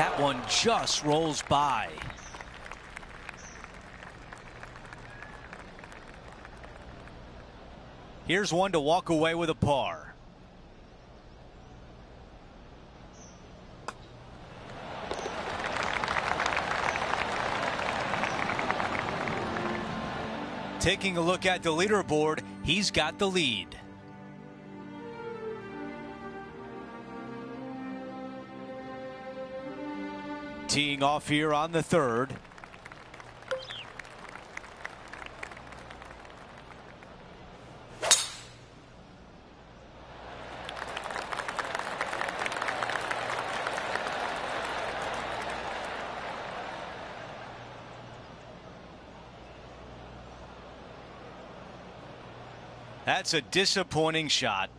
That one just rolls by. Here's one to walk away with a par. Taking a look at the leaderboard, he's got the lead. Teeing off here on the third. That's a disappointing shot.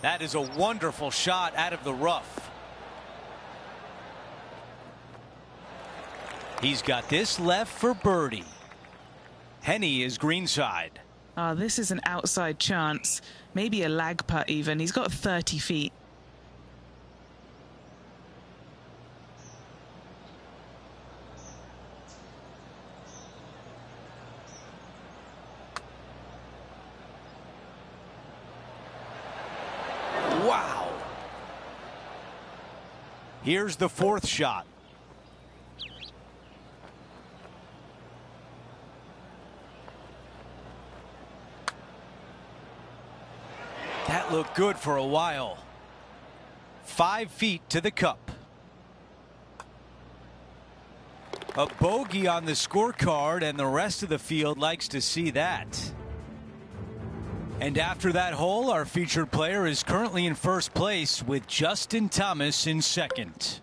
That is a wonderful shot out of the rough. He's got this left for birdie. Hennie is greenside. This is an outside chance. Maybe a lag putt even. He's got 30 feet. Wow. Here's the fourth shot. That looked good for a while. 5 feet to the cup. A bogey on the scorecard, and the rest of the field likes to see that. And after that hole, our featured player is currently in first place with Justin Thomas in second.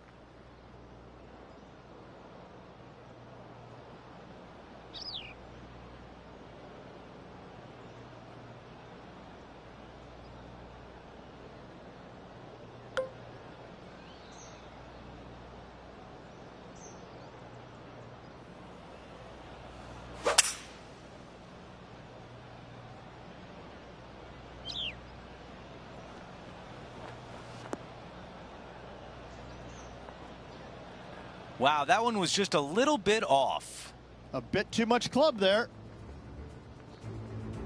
Wow, that one was just a little bit off. A bit too much club there.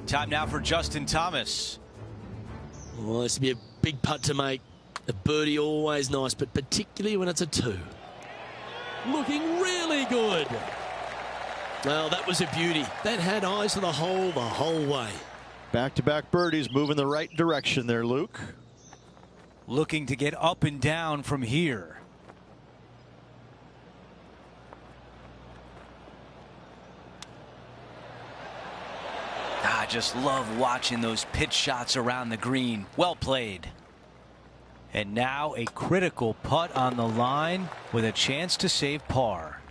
Time now for Justin Thomas. Well, this will be a big putt to make. A birdie always nice, but particularly when it's a two. Looking really good. Well, that was a beauty. That had eyes for the whole way. Back-to-back birdies moving the right direction there, Luke. Looking to get up and down from here. I just love watching those pitch shots around the green. Well played. And now a critical putt on the line with a chance to save par.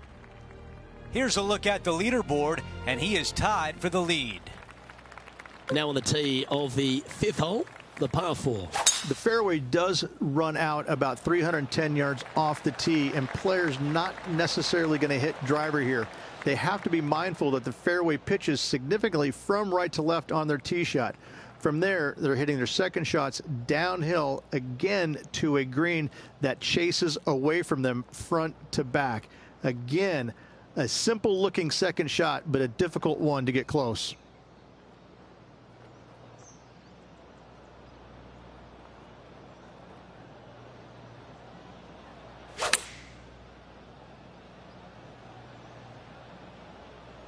Here's a look at the leaderboard, and he is tied for the lead. Now on the tee of the fifth hole, the par 4. The fairway does run out about 310 yards off the tee, and players not necessarily going to hit driver here. They have to be mindful that the fairway pitches significantly from right to left on their tee shot. From there, they're hitting their second shots downhill again to a green that chases away from them front to back. Again, a simple looking second shot, but a difficult one to get close.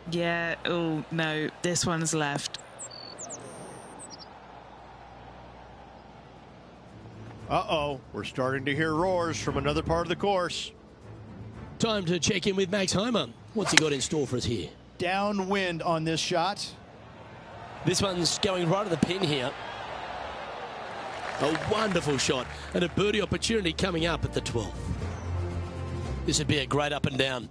Yeah, oh no, this one's left. Uh-oh, we're starting to hear roars from another part of the course. Time to check in with Max Homa. What's he got in store for us here? Downwind on this shot. This one's going right at the pin here. A wonderful shot and a birdie opportunity coming up at the 12th. This would be a great up and down.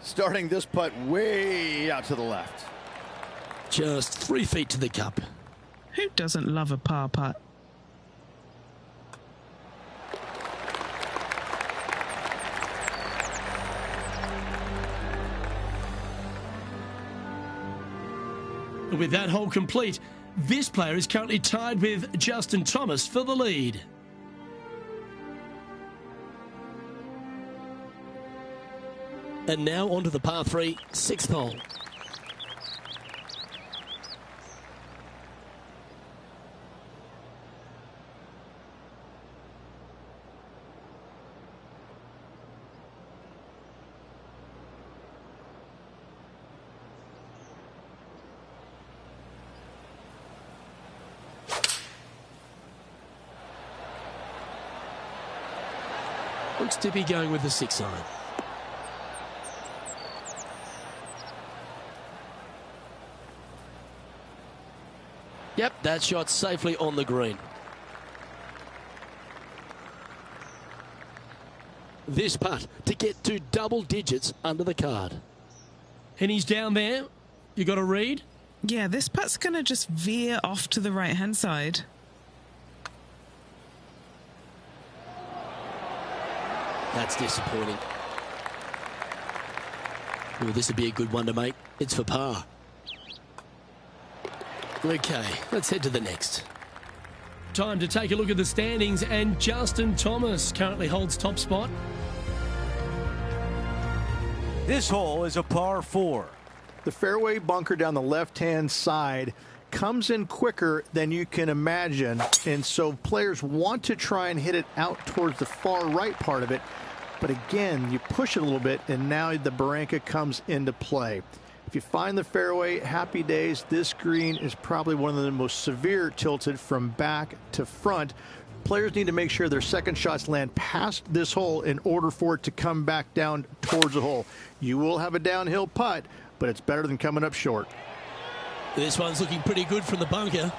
Starting this putt way out to the left. Just 3 feet to the cup. Who doesn't love a par putt? With that hole complete, this player is currently tied with Justin Thomas for the lead. And now onto the par 3, 6th hole. Looks to be going with the 6 iron. Yep, that shot safely on the green. This putt to get to double digits under the card. And he's down there. You got a read? Yeah, this putt's going to just veer off to the right-hand side. That's disappointing. Well, this would be a good one to make. It's for par. Okay, let's head to the next. Time to take a look at the standings, and Justin Thomas currently holds top spot. This hole is a par 4. The fairway bunker down the left-hand side comes in quicker than you can imagine, and so players want to try and hit it out towards the far right part of it. But again, you push it a little bit, and now the Barranca comes into play. If you find the fairway, happy days. This green is probably one of the most severe tilted from back to front. Players need to make sure their second shots land past this hole in order for it to come back down towards the hole. You will have a downhill putt, but it's better than coming up short. This one's looking pretty good from the bunker.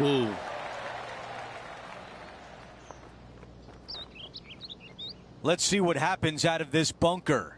Ooh. Let's see what happens out of this bunker.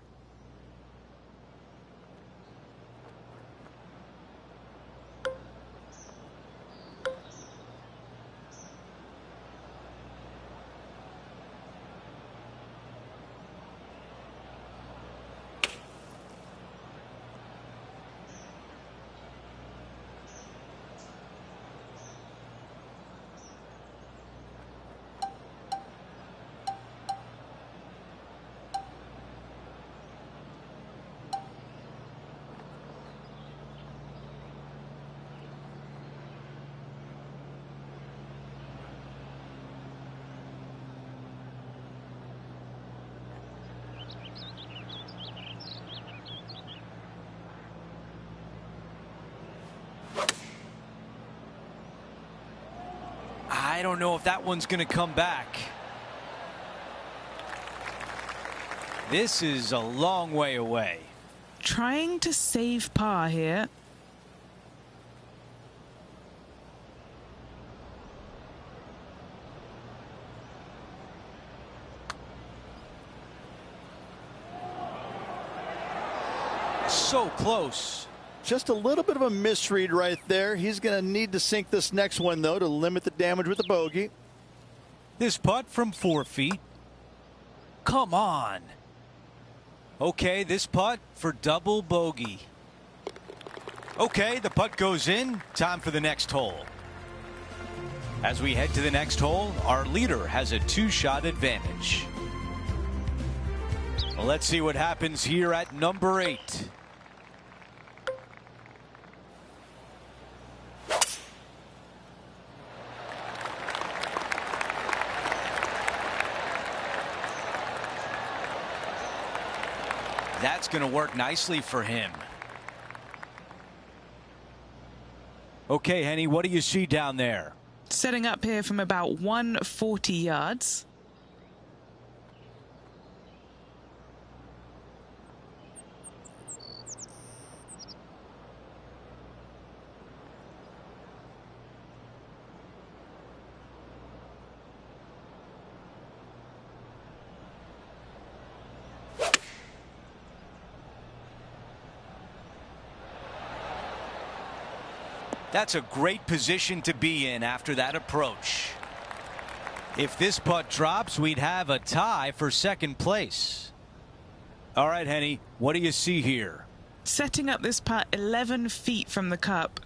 I don't know if that one's going to come back. This is a long way away. Trying to save par here. So close. Just a little bit of a misread right there. He's going to need to sink this next one, though, to limit the damage with the bogey. This putt from 4 feet. Come on. Okay, this putt for double bogey. Okay, the putt goes in. Time for the next hole. As we head to the next hole, our leader has a 2-shot advantage. Well, let's see what happens here at number 8. That's going to work nicely for him. Okay, Henny, what do you see down there? Setting up here from about 140 yards. That's a great position to be in after that approach. If this putt drops, we'd have a tie for second place. All right, Henny, what do you see here? Setting up this putt 11 feet from the cup.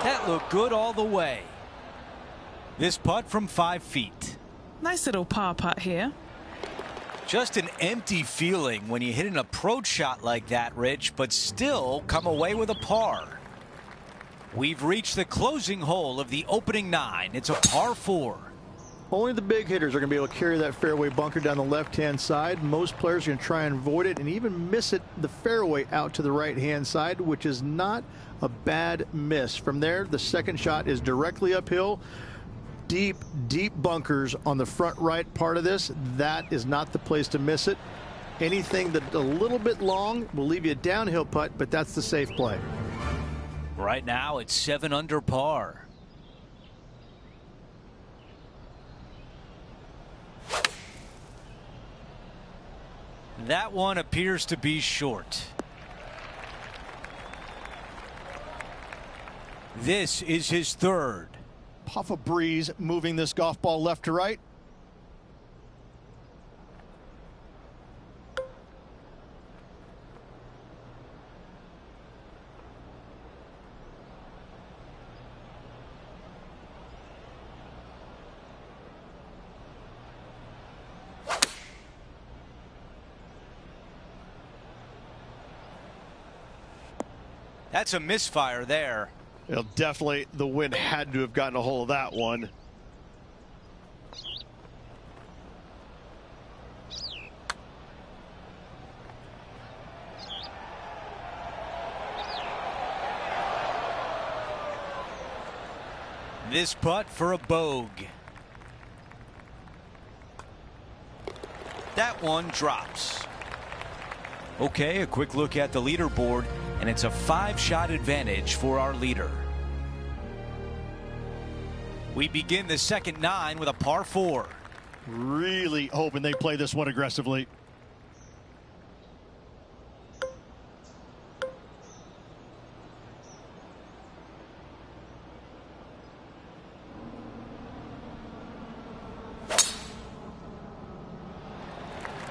That looked good all the way. This putt from 5 feet. Nice little par putt here. Just an empty feeling when you hit an approach shot like that, Rich, but still come away with a par. We've reached the closing hole of the opening 9. It's a par 4. Only the big hitters are going to be able to carry that fairway bunker down the left-hand side. Most players are going to try and avoid it and even miss it the fairway out to the right-hand side, which is not a bad miss. From there, the second shot is directly uphill. Deep, deep bunkers on the front right part of this. That is not the place to miss it. Anything that's a little bit long will leave you a downhill putt, but that's the safe play. Right now, it's 7 under par. That one appears to be short. This is his third. Puff of breeze moving this golf ball left to right. That's a misfire there. Well, definitely the wind had to have gotten a hold of that one. This putt for a bogey. That one drops. Okay, a quick look at the leaderboard, and it's a 5-shot advantage for our leader. We begin the second 9 with a par 4. Really hoping they play this one aggressively.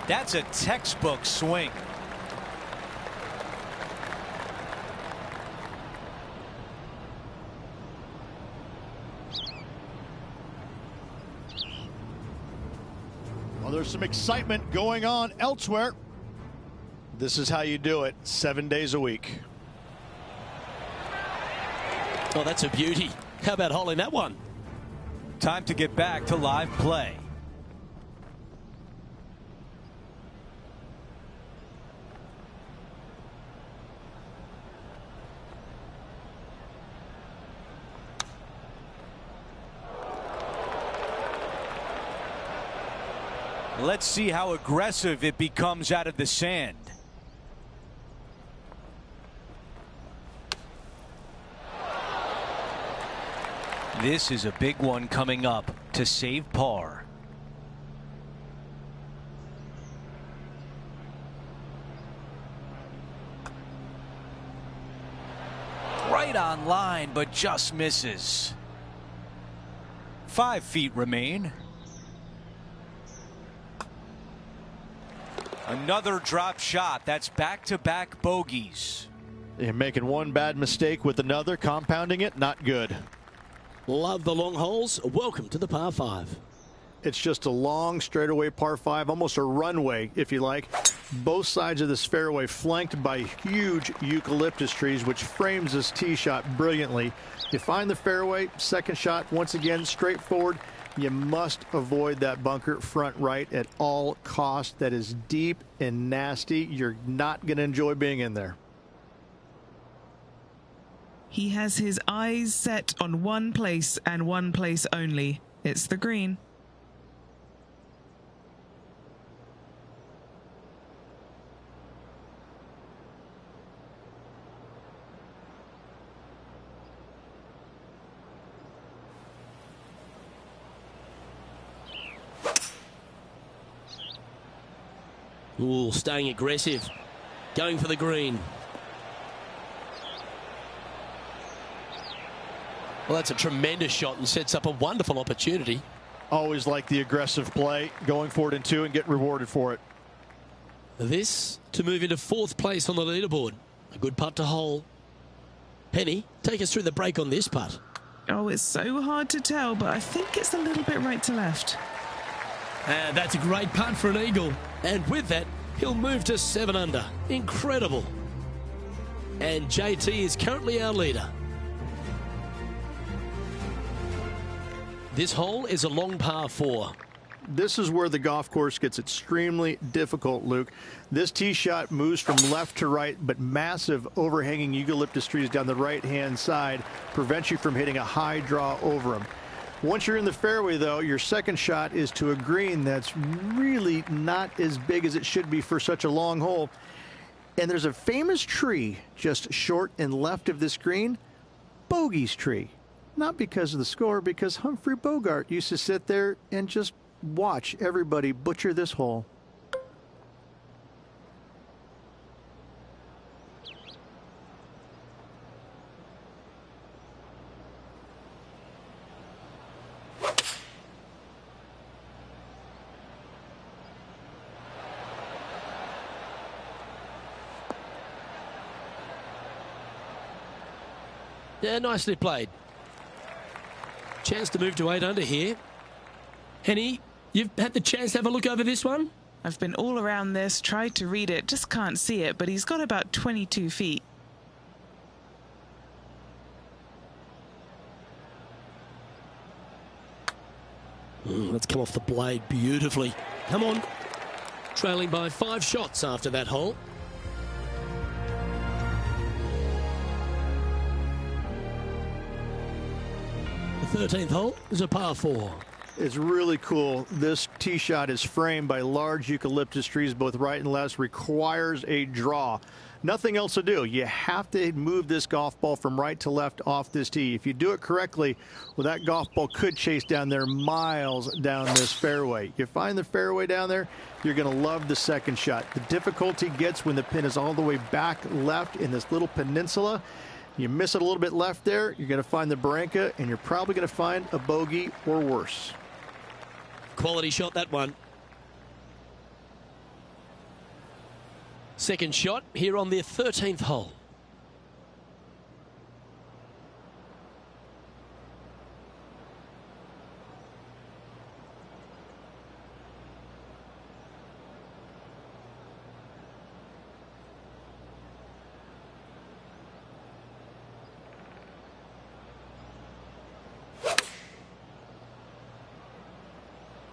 That's a textbook swing. Well, there's some excitement going on elsewhere. This is how you do it 7 days a week. Oh, that's a beauty. How about holding that one? Time to get back to live play. Let's see how aggressive it becomes out of the sand. This is a big one coming up to save par. Right on line, but just misses. 5 feet remain. Another drop shot. That's back-to-back bogeys. You're making one bad mistake with another, compounding it, not good. Love the long holes. Welcome to the par 5. It's just a long straightaway par 5, almost a runway, if you like. Both sides of this fairway flanked by huge eucalyptus trees, which frames this tee shot brilliantly. You find the fairway, second shot, once again, straightforward. You must avoid that bunker front right at all costs. That is deep and nasty. You're not going to enjoy being in there. He has his eyes set on one place and one place only. It's the green. Ooh, staying aggressive. Going for the green. Well, that's a tremendous shot and sets up a wonderful opportunity. Always like the aggressive play, going for it in two and getting rewarded for it. This to move into fourth place on the leaderboard. A good putt to hole. Penny, take us through the break on this putt. Oh, it's so hard to tell, but I think it's a little bit right to left. That's a great putt for an eagle. And with that, he'll move to 7 under. Incredible. And JT is currently our leader. This hole is a long par 4. This is where the golf course gets extremely difficult, Luke. This tee shot moves from left to right, but massive overhanging eucalyptus trees down the right-hand side prevent you from hitting a high draw over them. Once you're in the fairway, though, your second shot is to a green that's really not as big as it should be for such a long hole. And there's a famous tree just short and left of this green, Bogey's tree. Not because of the score, because Humphrey Bogart used to sit there and just watch everybody butcher this hole. Yeah, nicely played. Chance to move to 8 under here. Henny, you've had the chance to have a look over this one? I've been all around this, tried to read it, just can't see it, but he's got about 22 feet. Let's come off the blade beautifully. Come on. Trailing by 5 shots after that hole. The 13th hole is a par 4. It's really cool. This tee shot is framed by large eucalyptus trees, both right and left, requires a draw. Nothing else to do. You have to move this golf ball from right to left off this tee. If you do it correctly, well, that golf ball could chase down there miles down this fairway. You find the fairway down there, you're going to love the second shot. The difficulty gets when the pin is all the way back left in this little peninsula. You miss it a little bit left there, you're going to find the Barranca, and you're probably going to find a bogey or worse. Quality shot, that one. Second shot here on the 13th hole.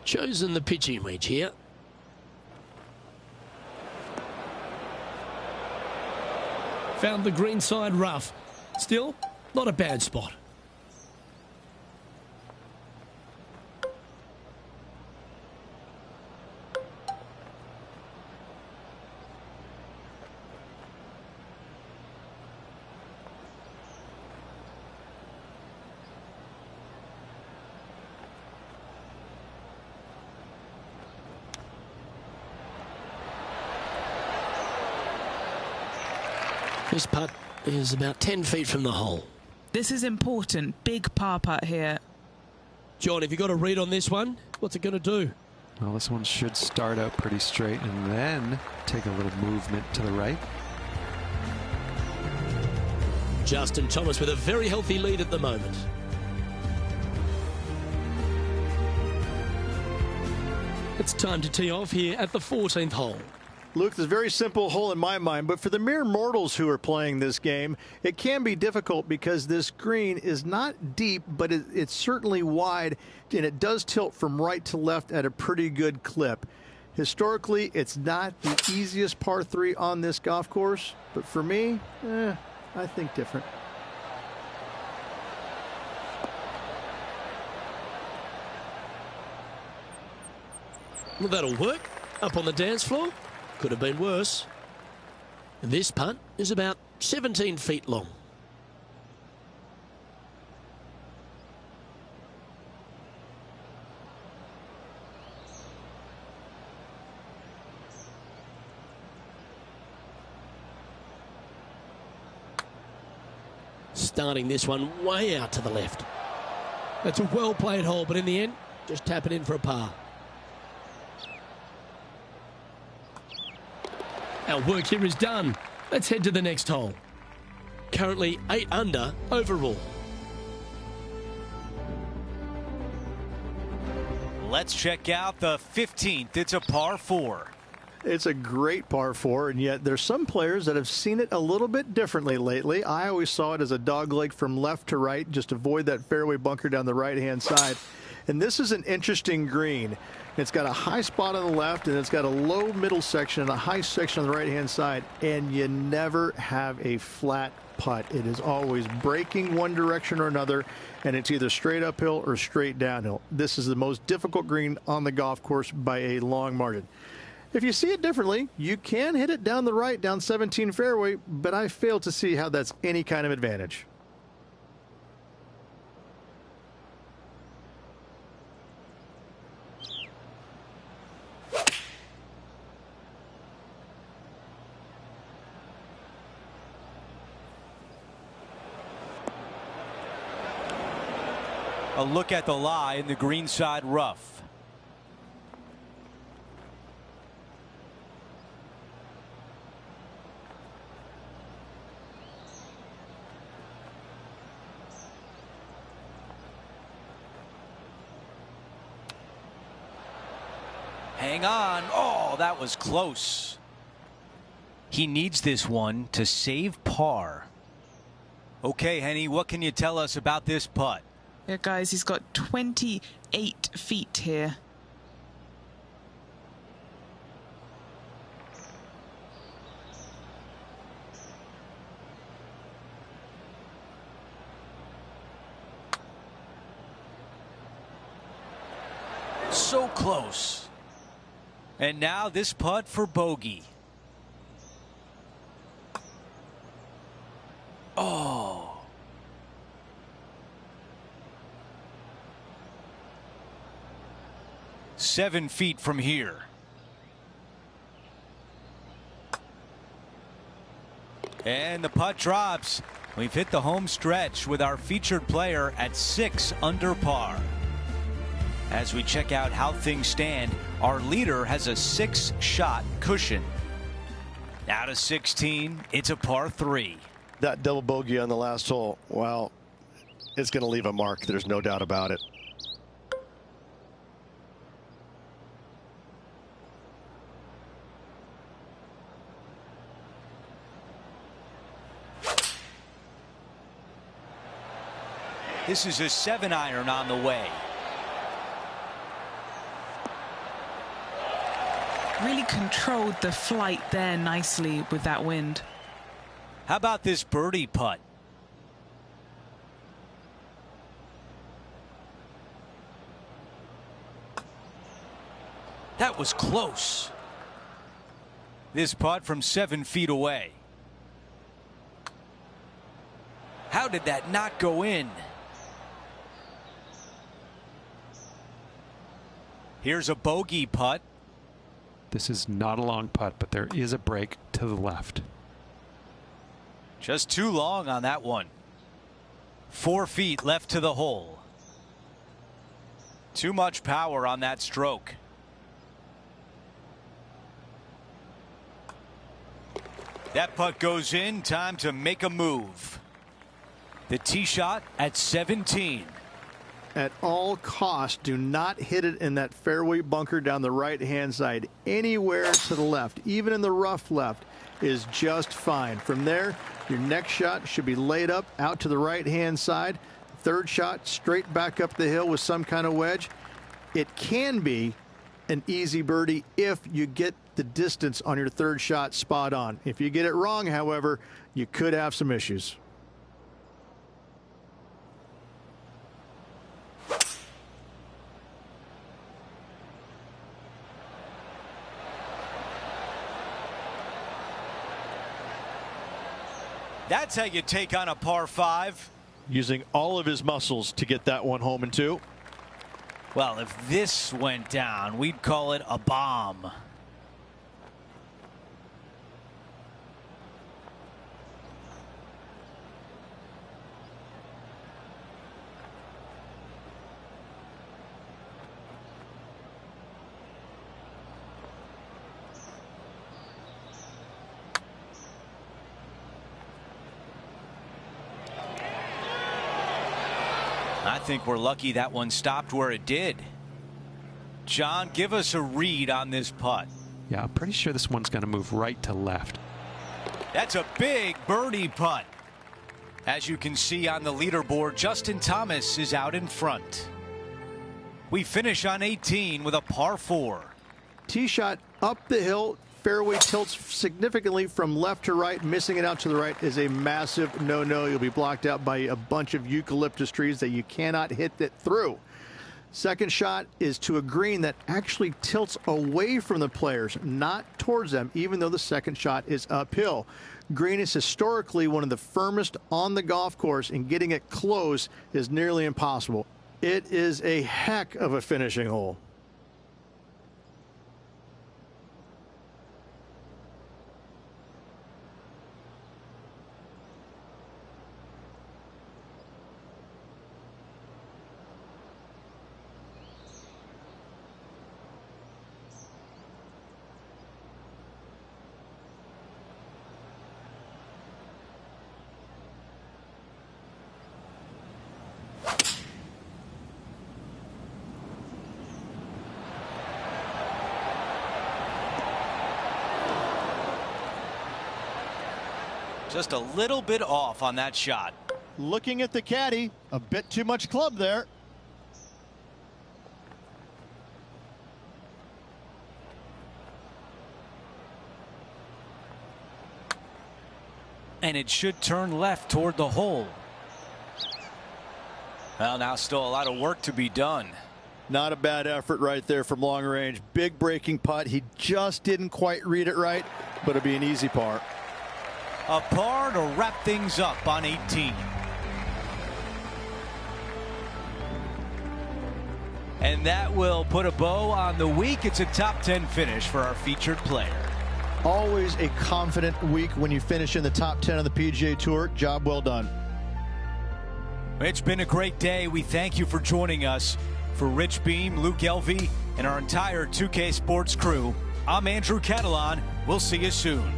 Chosen the pitching wedge here. Found the green side rough. Still, not a bad spot. This putt is about 10 feet from the hole. This is important. Big par putt here. John, have you got a read on this one? What's it going to do? Well, this one should start out pretty straight and then take a little movement to the right. Justin Thomas with a very healthy lead at the moment. It's time to tee off here at the 14th hole. Luke, this is a very simple hole in my mind, but for the mere mortals who are playing this game, it can be difficult because this green is not deep, but it's certainly wide, and it does tilt from right to left at a pretty good clip. Historically, it's not the easiest par 3 on this golf course, but for me, I think different. Well, that'll work. Up on the dance floor. Could have been worse. This putt is about 17 feet long. Starting this one way out to the left. That's a well-played hole, but in the end, just tap it in for a par. Our work here is done. Let's head to the next hole. Currently 8 under overall. Let's check out the 15th. It's a par 4. It's a great par 4, and yet there's some players that have seen it a little bit differently lately. I always saw it as a dogleg from left to right, just avoid that fairway bunker down the right-hand side. And this is an interesting green. It's got a high spot on the left, and it's got a low middle section and a high section on the right-hand side, and you never have a flat putt. It is always breaking one direction or another, and it's either straight uphill or straight downhill. This is the most difficult green on the golf course by a long margin. If you see it differently, you can hit it down the right, down 17 fairway, but I fail to see how that's any kind of advantage. A look at the lie in the greenside rough. Hang on. Oh, that was close. He needs this one to save par. Okay, Henny, what can you tell us about this putt? Yeah, guys, he's got 28 feet here. So close. And now this putt for bogey. Oh. Seven feet from here. And the putt drops. We've hit the home stretch with our featured player at 6 under par. As we check out how things stand, our leader has a 6-shot cushion. Now to 16, it's a par 3. That double bogey on the last hole, well, it's going to leave a mark. There's no doubt about it. This is a 7-iron on the way. Really controlled the flight there nicely with that wind. How about this birdie putt? That was close. This putt from 7 feet away. How did that not go in? Here's a bogey putt. This is not a long putt, but there is a break to the left. Just too long on that one. 4 feet left to the hole. Too much power on that stroke. That putt goes in. Time to make a move. The tee shot at 17. at all costs, do not hit it in that fairway bunker down the right-hand side. Anywhere to the left, even in the rough left, is just fine. From there, your next shot should be laid up out to the right-hand side. Third shot, straight back up the hill with some kind of wedge. It can be an easy birdie if you get the distance on your third shot spot on. If you get it wrong, however, you could have some issues. That's how you take on a par 5. Using all of his muscles to get that one home in 2. Well, if this went down, we'd call it a bomb. I think we're lucky that one stopped where it did. John, give us a read on this putt. Yeah, I'm pretty sure this one's going to move right to left. That's a big birdie putt. As you can see on the leaderboard, Justin Thomas is out in front. We finish on 18 with a par 4. Tee shot up the hill. Fairway tilts significantly from left to right. Missing it out to the right is a massive no-no. You'll be blocked out by a bunch of eucalyptus trees that you cannot hit it through. Second shot is to a green that actually tilts away from the players, not towards them, even though the second shot is uphill. Green is historically one of the firmest on the golf course, and getting it close is nearly impossible. It is a heck of a finishing hole. Just a little bit off on that shot. Looking at the caddy, a bit too much club there. And it should turn left toward the hole. Well, now still a lot of work to be done. Not a bad effort right there from long range. Big breaking putt. He just didn't quite read it right, but it'll be an easy par. A par to wrap things up on 18. And that will put a bow on the week. It's a top 10 finish for our featured player. Always a confident week when you finish in the top 10 on the PGA Tour. Job well done. It's been a great day. We thank you for joining us. For Rich Beam, Luke Elvey, and our entire 2K Sports crew, I'm Andrew Catalan. We'll see you soon.